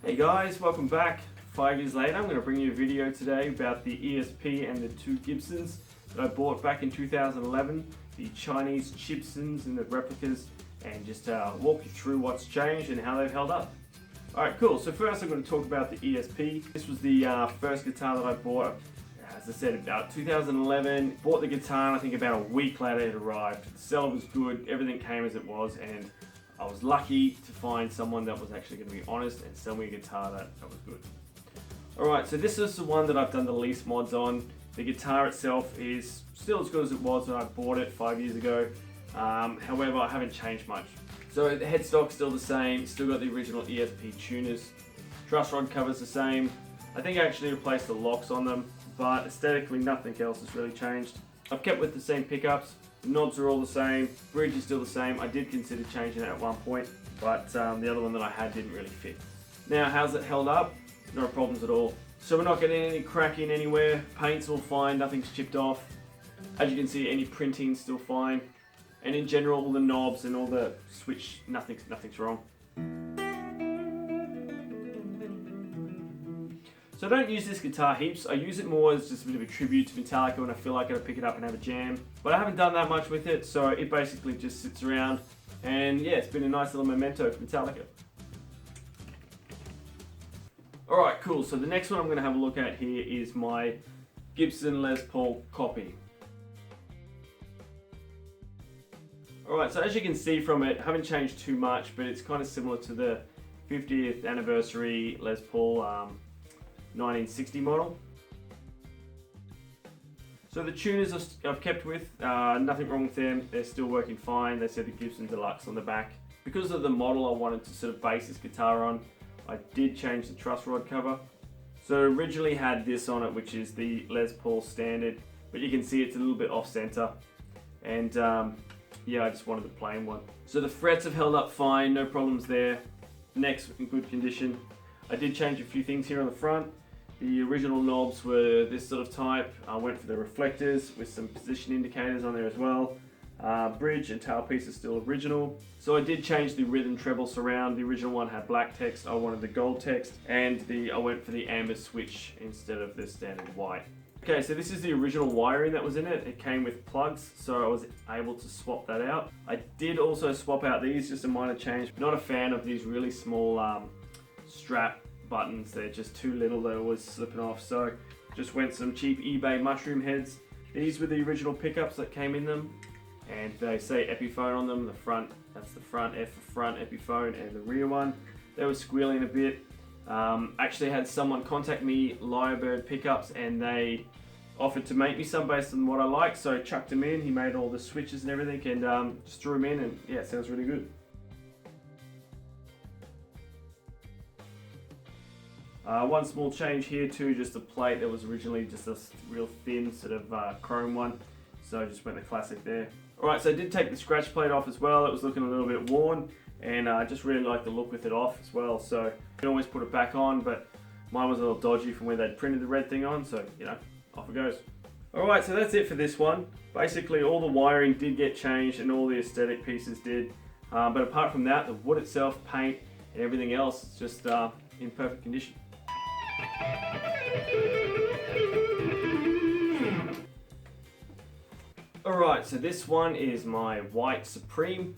Hey guys, welcome back. 5 years later, I'm going to bring you a video today about the ESP and the two Gibsons that I bought back in 2011, the Chinese Chibsons and the replicas, and just walk you through what's changed and how they've held up. Alright, cool. So first I'm going to talk about the ESP. This was the first guitar that I bought, as I said, about 2011. Bought the guitar and I think about a week later it arrived. The seller was good, everything came as it was, and I was lucky to find someone that was actually going to be honest and sell me a guitar that was good. Alright, so this is the one that I've done the least mods on. The guitar itself is still as good as it was when I bought it 5 years ago. However, I haven't changed much. So the headstock's still the same, still got the original ESP tuners. Truss rod cover's the same. I think I actually replaced the locks on them, but aesthetically nothing else has really changed. I've kept with the same pickups. The knobs are all the same, bridge is still the same. I did consider changing it at one point, but the other one that I had didn't really fit. Now, how's it held up? No problems at all. So we're not getting any cracking anywhere, paint's all fine, nothing's chipped off. As you can see, any printing's still fine. And in general, all the knobs and all the switch, nothing's wrong. So I don't use this guitar heaps. I use it more as just a bit of a tribute to Metallica when I feel like I gotta pick it up and have a jam. But I haven't done that much with it, so it basically just sits around. And yeah, it's been a nice little memento for Metallica. Alright, cool. So the next one I'm gonna have a look at here is my Gibson Les Paul copy. Alright, so as you can see from it, I haven't changed too much, but it's kind of similar to the 50th anniversary Les Paul 1960 model. So the tuners I've kept with, nothing wrong with them, they're still working fine. They said the Gibson Deluxe on the back. Because of the model I wanted to sort of base this guitar on, I did change the truss rod cover. So it originally had this on it, which is the Les Paul standard, but you can see it's a little bit off center. And yeah, I just wanted the plain one. So the frets have held up fine, no problems there. Necks in good condition. I did change a few things here on the front. The original knobs were this sort of type. I went for the reflectors with some position indicators on there as well. Bridge and tailpiece is still original. So I did change the rhythm treble surround. The original one had black text, I wanted the gold text, and I went for the amber switch instead of the standard white. Okay, so this is the original wiring that was in it. It came with plugs, so I was able to swap that out. I did also swap out these, just a minor change. Not a fan of these really small strap buttons. They're just too little, they're always slipping off. So just went some cheap eBay mushroom heads. These were the original pickups that came in them, and they say Epiphone on them. The front, that's the front, F for front Epiphone, and the rear one, they were squealing a bit. Actually had someone contact me, Lyrebird Pickups, and they offered to make me some based on what I like, so I chucked them in. He made all the switches and everything, and just threw them in, and yeah, it sounds really good. One small change here too, just the plate. That was originally just a real thin sort of chrome one, so I just went the classic there. Alright, so I did take the scratch plate off as well. It was looking a little bit worn, and I just really like the look with it off as well, so you can always put it back on, but mine was a little dodgy from where they'd printed the red thing on, so you know, off it goes. Alright, so that's it for this one. Basically all the wiring did get changed and all the aesthetic pieces did, but apart from that, the wood itself, paint, and everything else is just in perfect condition. Alright, so this one is my White Supreme.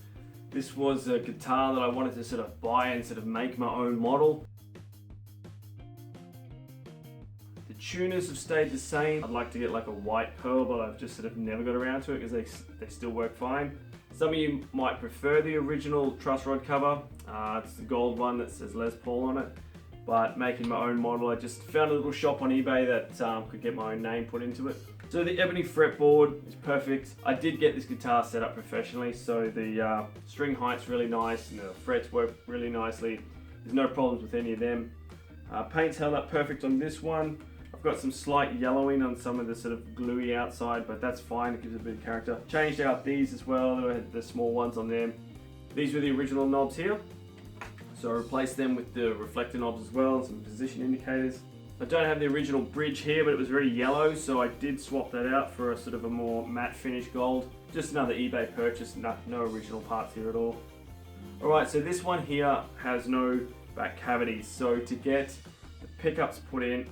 This was a guitar that I wanted to sort of buy and sort of make my own model. The tuners have stayed the same. I'd like to get like a white pearl, but I've just sort of never got around to it because they still work fine. Some of you might prefer the original truss rod cover. It's the gold one that says Les Paul on it. But making my own model, I just found a little shop on eBay that could get my own name put into it. So the ebony fretboard is perfect. I did get this guitar set up professionally, so the string height's really nice and the frets work really nicely. There's no problems with any of them. Paint's held up perfect on this one. I've got some slight yellowing on some of the sort of gluey outside, but that's fine, it gives it a bit of character. Changed out these as well, I had the small ones on them. These were the original knobs here. So I replaced them with the reflector knobs as well, and some position indicators. I don't have the original bridge here, but it was very yellow, so I did swap that out for a sort of a more matte finish gold. Just another eBay purchase, no original parts here at all. Alright, so this one here has no back cavities. So to get the pickups put in,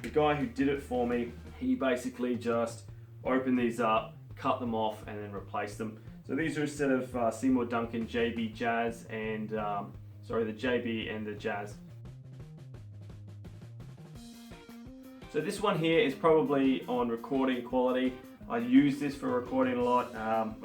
the guy who did it for me, he basically just opened these up, cut them off, and then replaced them. So these are a set of Seymour Duncan JB Jazz and the JB and the Jazz. So this one here is probably on recording quality. I use this for recording a lot,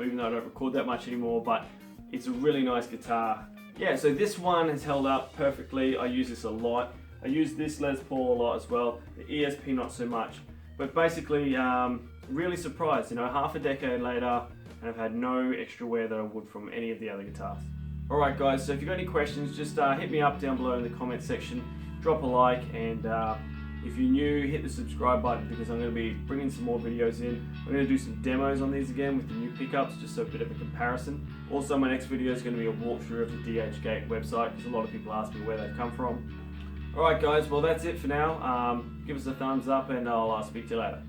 even though I don't record that much anymore, but it's a really nice guitar. Yeah, so this one has held up perfectly. I use this a lot. I use this Les Paul a lot as well. The ESP not so much. But basically, really surprised, half a decade later, and I've had no extra wear that I would from any of the other guitars. Alright guys, so if you've got any questions, just hit me up down below in the comment section, drop a like, and if you're new, hit the subscribe button because I'm going to be bringing some more videos in. I'm going to do some demos on these again with the new pickups, just so a bit of a comparison. Also, my next video is going to be a walkthrough of the DHgate website because a lot of people ask me where they've come from. Alright guys, well that's it for now. Give us a thumbs up and I'll speak to you later.